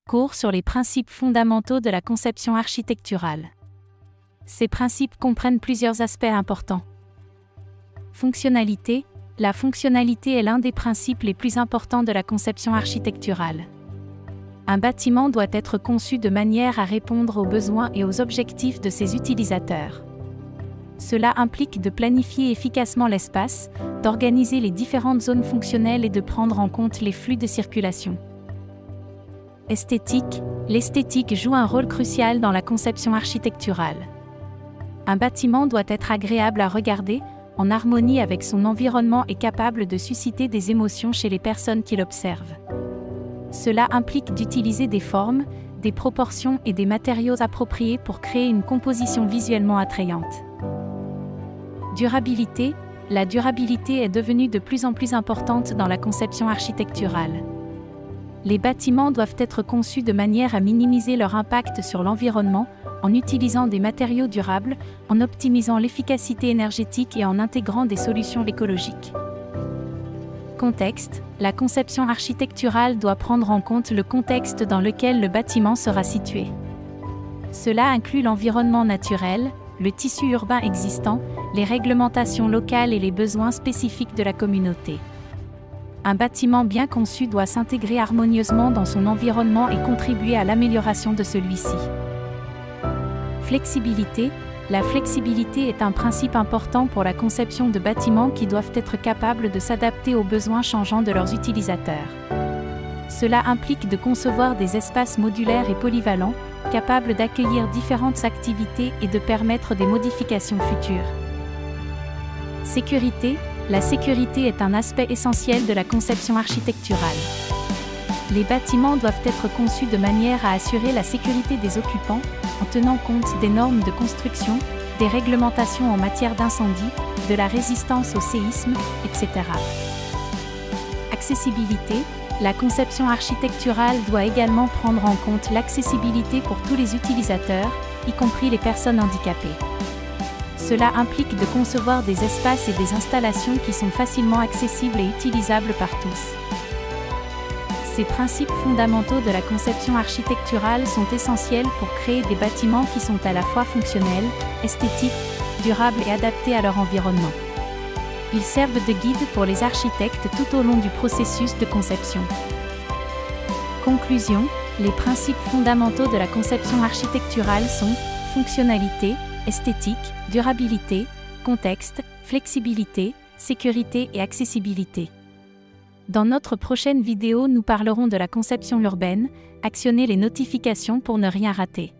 Cours sur les principes fondamentaux de la conception architecturale. Ces principes comprennent plusieurs aspects importants. Fonctionnalité. La fonctionnalité est l'un des principes les plus importants de la conception architecturale. Un bâtiment doit être conçu de manière à répondre aux besoins et aux objectifs de ses utilisateurs. Cela implique de planifier efficacement l'espace, d'organiser les différentes zones fonctionnelles et de prendre en compte les flux de circulation. Esthétique. L'esthétique joue un rôle crucial dans la conception architecturale. Un bâtiment doit être agréable à regarder, en harmonie avec son environnement et capable de susciter des émotions chez les personnes qui l'observent. Cela implique d'utiliser des formes, des proportions et des matériaux appropriés pour créer une composition visuellement attrayante. Durabilité. La durabilité est devenue de plus en plus importante dans la conception architecturale. Les bâtiments doivent être conçus de manière à minimiser leur impact sur l'environnement, en utilisant des matériaux durables, en optimisant l'efficacité énergétique et en intégrant des solutions écologiques. Contexte. La conception architecturale doit prendre en compte le contexte dans lequel le bâtiment sera situé. Cela inclut l'environnement naturel, le tissu urbain existant, les réglementations locales et les besoins spécifiques de la communauté. Un bâtiment bien conçu doit s'intégrer harmonieusement dans son environnement et contribuer à l'amélioration de celui-ci. Flexibilité. La flexibilité est un principe important pour la conception de bâtiments qui doivent être capables de s'adapter aux besoins changeants de leurs utilisateurs. Cela implique de concevoir des espaces modulaires et polyvalents, capables d'accueillir différentes activités et de permettre des modifications futures. Sécurité. La sécurité est un aspect essentiel de la conception architecturale. Les bâtiments doivent être conçus de manière à assurer la sécurité des occupants, en tenant compte des normes de construction, des réglementations en matière d'incendie, de la résistance au séisme, etc. Accessibilité. La conception architecturale doit également prendre en compte l'accessibilité pour tous les utilisateurs, y compris les personnes handicapées. Cela implique de concevoir des espaces et des installations qui sont facilement accessibles et utilisables par tous. Ces principes fondamentaux de la conception architecturale sont essentiels pour créer des bâtiments qui sont à la fois fonctionnels, esthétiques, durables et adaptés à leur environnement. Ils servent de guide pour les architectes tout au long du processus de conception. Conclusion. Les principes fondamentaux de la conception architecturale sont fonctionnalité, esthétique, durabilité, contexte, flexibilité, sécurité et accessibilité. Dans notre prochaine vidéo, nous parlerons de la conception urbaine. Actionnez les notifications pour ne rien rater.